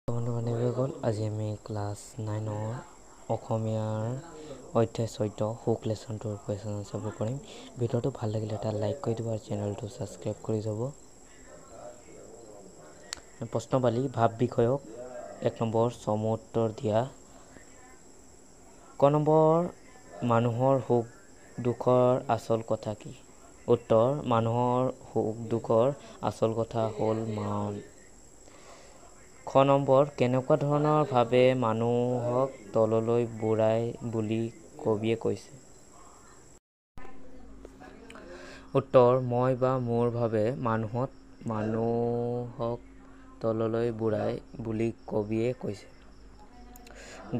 বন্ধু-বান্ধৱীসকল, আজি আমি ক্লাছ 9ৰ অসমীয়াৰ অধ্যায় 14 সুখ লেচনটোৰ কুৱেশ্যন আনচাৰবোৰ কৰিম। ভিডিঅ'টো ভাল লাগিলে এটা লাইক কৰি দিব আৰু চেনেলটো ছাবস্ক্ৰাইব কৰি যাব। প্ৰশ্নবালী ভাৱ বিষয়ক 1 নম্বৰ চমু উত্তৰ দিয়া। ক নম্বৰ মানুহৰ সুখ দুখৰ আচল কথা কি? উত্তৰ মানুহৰ সুখ দুখৰ আচল কথা হ'ল মান। খ নম্বৰ কেনেকুৱা ধৰণৰ ভাৱে মানুহক তললৈ বুৰাই বুলি কবিয়ে কৈছে? উত্তৰ মই বা মোৰ ভাৱে মানুহক তললৈ বুৰাই বুলি কবিয়ে কৈছে।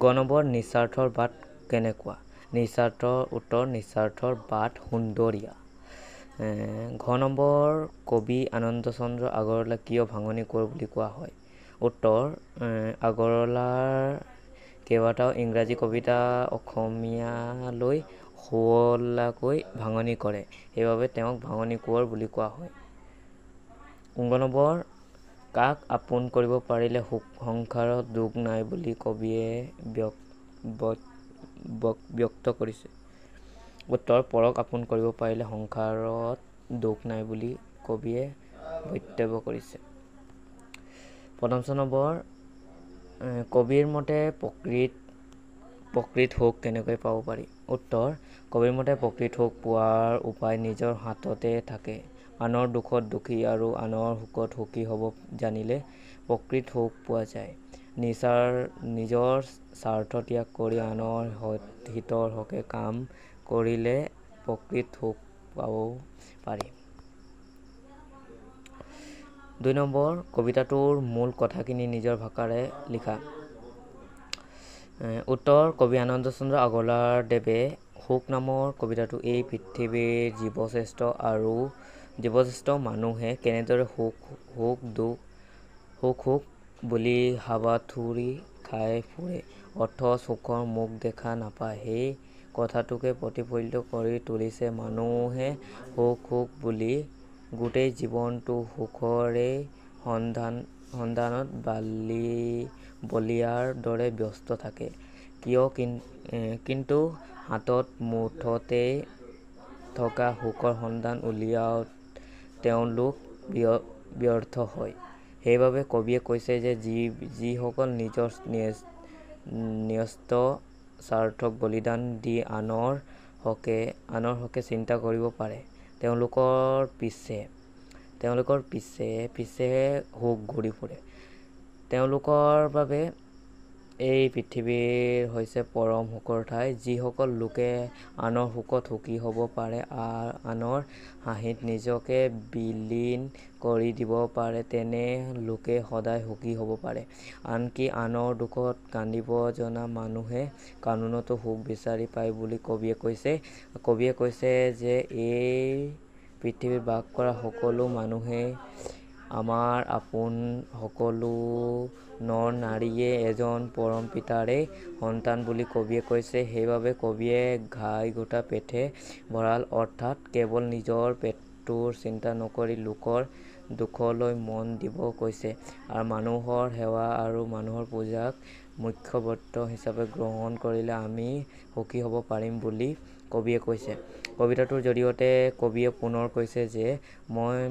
গ নম্বৰ নিস্বাৰ্থৰ বাট কেনেকুৱা? উত্তৰ নিস্বাৰ্থৰ বাট সুন্দৰীয়া। ঘ নম্বৰ কবি আনন্দচন্দ্ৰ আগৰৱালাক কিয় ভাঙনি কোঁৱৰ বুলি কোৱা হয়? উত্তৰ আগৰৱালাৰ কেইবাটাও ইংৰাজী কবিতা অসমীয়ালৈ সুৱলাকৈ ভাঙনি কৰে, সেইবাবে তেওঁক ভাঙনি কোঁৱৰ বুলি কোৱা হয়। ঙ নম্বৰ কাক আপোন কৰিব পাৰিলে সংসাৰত দুখ নাই বুলি কবিয়ে ব্যক্ত কৰিছে? উত্তৰ পৰক আপোন কৰিব পাৰিলে সংসাৰত দুখ নাই বুলি কবিয়ে মন্তব্য কৰিছে। পঞ্চম নম্বৰ কবিৰ মতে প্ৰকৃত সুখ কেনেকৈ পাব পাৰি? উত্তৰ কবিৰ মতে প্ৰকৃত সুখ পোৱাৰ উপায় নিজৰ হাততে থাকে। আনৰ দুখত দুখী আৰু আনৰ সুখত সুখী হ'ব জানিলে প্ৰকৃত সুখ পোৱা যায়। নিজৰ স্বাৰ্থ ত্যাগ কৰি আনৰ হিতৰ হকে কাম কৰিলে প্ৰকৃত সুখ পাব পাৰি। ২ নম্বৰ কবিতাটোৰ মূল কথাখিনি নিজৰ ভাষাৰে লিখা। উত্তৰ কবি আনন্দচন্দ্ৰ আগৰৱালাদেৱে সুখ নামৰ কবিতাটোত এই পৃথিৱীৰ জীৱশ্ৰেষ্ঠ মানুহে কেনেদৰে সুখ বুলি হাবাথুৰি খাই ফুৰে অথচ সুখৰ মুখ দেখা নাপায়, সেই কথাটোকে প্ৰতিফলিত কৰি তুলিছে। মানুহে সুখ বুলি গোটেই জীৱনটো সুখৰে সন্ধানত বলিয়াৰ দৰে ব্যস্ত থাকে কিন্তু হাতৰ মুঠতে থকা সুখৰ সন্ধান উলিওৱাত তেওঁলোক ব্যৰ্থ হয়। সেইবাবে কবিয়ে কৈছে যে যিসকল নিজৰ ন্যস্ত স্বাৰ্থক বলিদান দি আনৰ হকে চিন্তা কৰিব পাৰে, তেওঁলোকৰ পিছেহে সুখ ঘূৰি ফুৰে। তেওঁলোকৰ বাবে এই পৃথিৱী হৈছে পৰম সুখৰ ঠাই। যিসকল লোকে আনৰ সুখত সুখী হ'ব পাৰে, আনৰ হাঁহিত নিজকে বিলীন কৰি দিব পাৰে, তেনে লোকে সদায় সুখী হ'ব পাৰে। আনকি আনৰ দুখত কান্দিব জনা মানুহে কান্দোনতো সুখ বিচাৰি পায় বুলি কবিয়ে কৈছে। কবিয়ে কৈছে যে এই পৃথিৱীত বাস কৰা সকলো মানুহেই আমাৰ আপোন, সকলো নৰ নাৰীয়ে এজন পৰম পিতাৰে সন্তান বুলি কবিয়ে কৈছে। সেইবাবে কবিয়ে ঘাই ঘোটা পেটে ভঁৰাল অৰ্থাৎ কেৱল নিজৰ পেটটোৰ চিন্তা নকৰি লোকৰ দুখলৈ মন দিব কৈছে আৰু মানুহৰ সেৱা আৰু মানুহৰ পূজাক মুখ্য ব্ৰত হিচাপে গ্ৰহণ কৰিলে আমি সুখী হ'ব পাৰিম বুলি কবিয়ে কৈছে। কবিতাটোৰ জৰিয়তে কবিয়ে পুনৰ কৈছে যে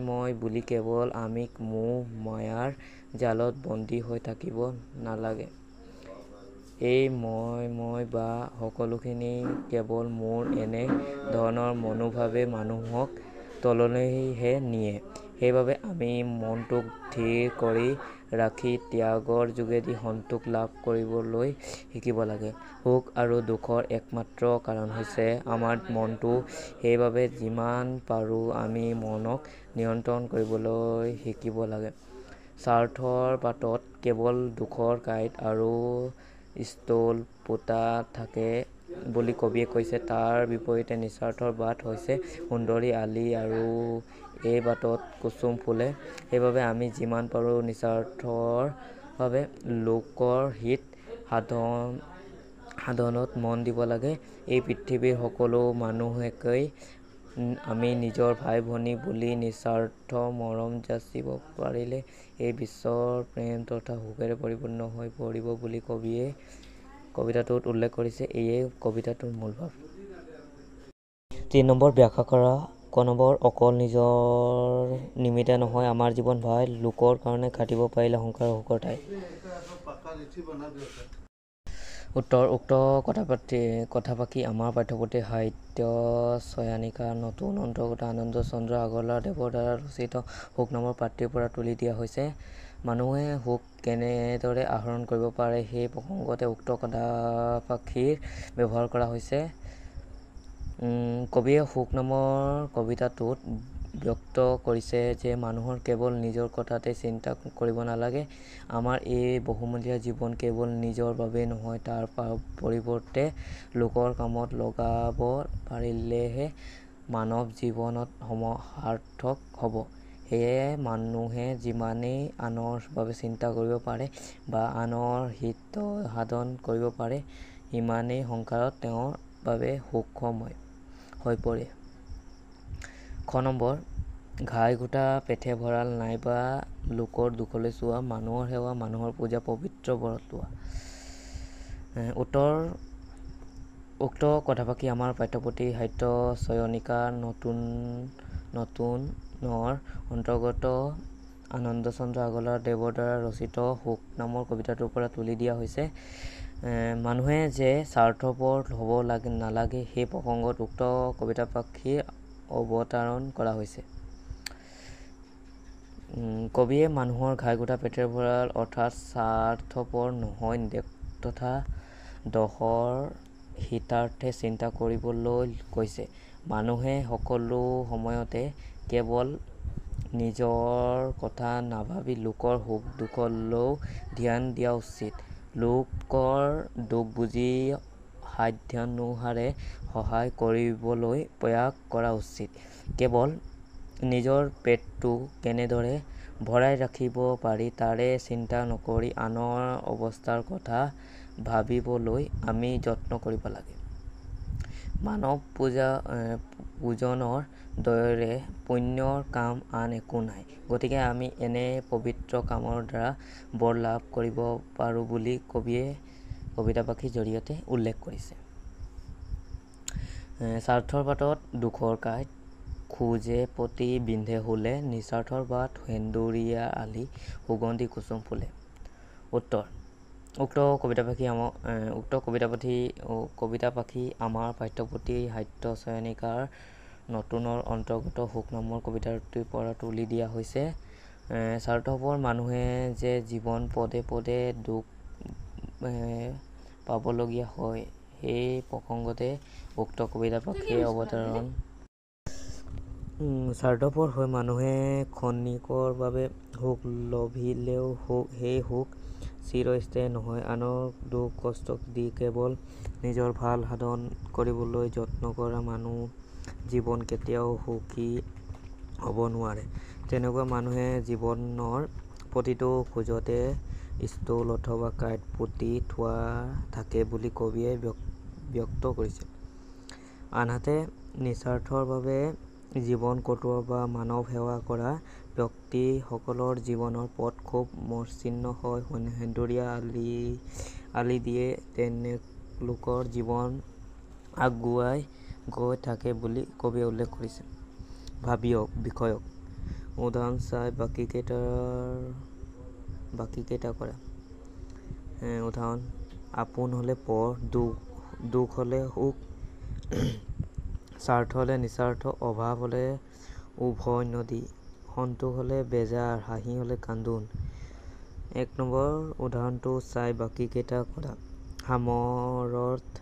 মই বুলি কেৱল আমি মোহ মায়াৰ জালত বন্দী হৈ থাকিব নালাগে। এই মই বা সকলোখিনি কেৱল মোৰ এনে ধৰণৰ মনোভাৱে মানুহক তললৈহে নিয়ে। সেইবাবে আমি মনটোক থিৰ কৰি ৰাখি ত্যাগৰ যোগেদি সন্তোষ লাভ কৰিবলৈ শিকিব লাগে। সুখ আৰু দুখৰ একমাত্ৰ কাৰণ হৈছে আমাৰ মনটো। সেইবাবে যিমান পাৰোঁ আমি মনক নিয়ন্ত্ৰণ কৰিবলৈ শিকিব লাগে। স্বাৰ্থৰ বাটত কেৱল দুখৰ কাঁইট আৰু ষ্টল পোতা থাকে বুলি কবিয়ে কৈছে। তাৰ বিপৰীতে নিস্বাৰ্থৰ বাট হৈছে সুন্দৰী আলি আৰু এই বাটত কুসুম ফুলে। সেইবাবে আমি যিমান পাৰোঁ নিস্বাৰ্থভাৱে লোকৰ হিত সাধনত মন দিব লাগে। এই পৃথিৱীৰ সকলো মানুহকেই আমি নিজৰ ভাই ভনী বুলি নিস্বাৰ্থ মৰম যাচিব পাৰিলে এই বিশ্বৰ প্ৰেম তথা সুখেৰে পৰিপূৰ্ণ হৈ পৰিব বুলি কবিয়ে কবিতাটোত উল্লেখ কৰিছে। এয়ে কবিতাটোৰ মূল ভাৱ। ৩ নম্বৰ ব্যাখ্যা কৰা। ক নম্বৰ অকল নিজৰ নিমিত্তে নহয় আমাৰ জীৱন ভাই লোকৰ কাৰণে কাটিব পাৰিলে সংসাৰ সুখৰ ঠাই। উত্তৰ উক্ত কথাফাকি আমাৰ পাঠ্যপুথিৰ সাহিত্য চয়নিকা নতুন অন্তৰ্গত আনন্দ চন্দ্ৰ আগৰৱালা দেৱৰ দ্বাৰা ৰচিত সুখ নামৰ পাঠটিৰ পৰা তুলি দিয়া হৈছে। মানুহে সুখ কেনেদৰে আহৰণ কৰিব পাৰে সেই প্ৰসংগতে উক্ত কথাফাকিৰ ব্যৱহাৰ কৰা হৈছে। কবিয়ে সুখ নামৰ কবিতাটোত ব্যক্ত কৰিছে যে মানুহৰ কেৱল নিজৰ কথাতে চিন্তা কৰিব নালাগে। আমাৰ এই বহুমূলীয়া জীৱন কেৱল নিজৰ বাবেই নহয়, তাৰ পৰিৱৰ্তে লোকৰ কামত লগাব পাৰিলেহে মানৱ জীৱনত সাৰ্থক হ'ব। সেয়ে মানুহে যিমানেই আনৰ বাবে চিন্তা কৰিব পাৰে বা আনৰ হিত সাধন কৰিব পাৰে সিমানেই সংসাৰত তেওঁৰ বাবে সুখময় হৈ পৰে। খ নম্বৰ ঘাই ঘোটা পেটে ভঁৰাল নাইবা লোকৰ দুখলৈ চোৱা, মানুহৰ সেৱা মানুহৰ পূজা পবিত্ৰ ব্ৰত লোৱা। উত্তৰ উক্ত কথাফাকি আমাৰ পাঠ্যপুথিৰ সাহিত্য চয়নিকা নতুনৰ অন্তৰ্গত আনন্দ চন্দ্ৰ আগৰৱালা দেৱৰ দ্বাৰা ৰচিত সুখ নামৰ কবিতাটোৰ পৰা তুলি দিয়া হৈছে। মানুহে যে স্বাৰ্থপৰ হ'ব নালাগে সেই প্ৰসংগত উক্ত কবিতাফাকিৰ অৱতাৰণ কৰা হৈছে। কবিয়ে মানুহৰ ঘাই ঘোটা পেটৰ ভঁৰাল অৰ্থাৎ স্বাৰ্থপৰ নহৈ দেশ তথা দহৰ হিতাৰ্থে চিন্তা কৰিবলৈ কৈছে। মানুহে সকলো সময়তে কেৱল নিজৰ কথা নাভাবি লোকৰ সুখ দুখলৈও ধ্যান দিয়া উচিত। লোকৰ দুখ বুজি সাধ্যানুসাৰে সহায় কৰিবলৈ প্ৰয়াস কৰা উচিত। কেৱল নিজৰ পেটটো কেনেদৰে ভৰাই ৰাখিব পাৰি তাৰে চিন্তা নকৰি আনৰ অৱস্থাৰ কথা ভাবিবলৈ আমি যত্ন কৰিব লাগে। মানৱ পূজনৰ দৰে পুণ্যৰ কাম আন একো নাই। গতিকে আমি এনে পবিত্ৰ কামৰ দ্বাৰা বৰ লাভ কৰিব পাৰোঁ বুলি কবিয়ে কবিতাফাকিৰ জৰিয়তে উল্লেখ কৰিছে। স্বাৰ্থৰ বাটত দুখৰ কাঁইট খোজে পতি বিন্ধে শূলে, নিস্বাৰ্থৰ বাট সেন্দুৰীয়া আলি সুগন্ধি কুসুম ফুলে। উত্তৰ উক্ত কবিতাফাকি আমাৰ পাঠ্যপুথিৰ সাহিত্য চয়নিকাৰ নতুনৰ অন্তৰ্গত সুখ নামৰ কবিতাটোৰ পৰা তুলি দিয়া হৈছে। স্বাৰ্থপৰ মানুহে যে জীৱন পদে পদে দুখ পাবলগীয়া হয় সেই প্ৰসংগতে উক্ত কবিতাফাকিৰ অৱতাৰণ। স্বাৰ্থপৰ হৈ মানুহে ক্ষণিকৰ বাবে সুখ লভিলেও সেই সুখ চিৰস্থায়ী নহয়। আনৰ দুখ কষ্ট দি কেৱল নিজৰ ভাল সাধন কৰিবলৈ যত্ন কৰা মানুহ জীৱন কেতিয়াও সুখী হ'ব নোৱাৰে। তেনেকুৱা মানুহে জীৱনৰ প্ৰতিটো খোজতে স্থূল অথবা কাঁইট পুতি থোৱা থাকে বুলি কবিয়ে ব্যক্ত কৰিছে। আনহাতে নিস্বাৰ্থৰ বাবে জীৱন কটোৱা বা মানৱ সেৱা কৰা ব্যক্তিসকলৰ জীৱনৰ পথ খুব মসৃণ হৈ সেন্দুৰীয়া আলি দিয়ে তেওঁলোকৰ জীৱন আগুৱাই গৈ থাকে বুলি কবিয়ে উল্লেখ কৰিছে। ভাবিয়ক বিষয়ক উদাহৰণ চাই বাকীকেইটা কৰা। উদাহৰণ আপোন হলে পৰ, দুখ হলে সুখ, স্বাৰ্থ হলে নিস্বাৰ্থ, অভাৱ হলে উভয় নদী, সন্তোষ হলে বেজাৰ, হাঁহি হলে কান্দোন। ১ নম্বৰ উদাহৰণটো চাই বাকীকেইটা কৰা। সামৰ্থ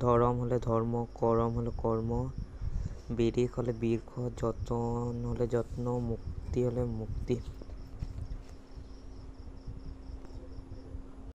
ধৰম হলে ধৰ্ম, কৰম হলে কৰ্ম, বিৰিশ হলে বীৰ্ষ, যতন হলে যত্ন, মুক্তি হলে মুক্তি।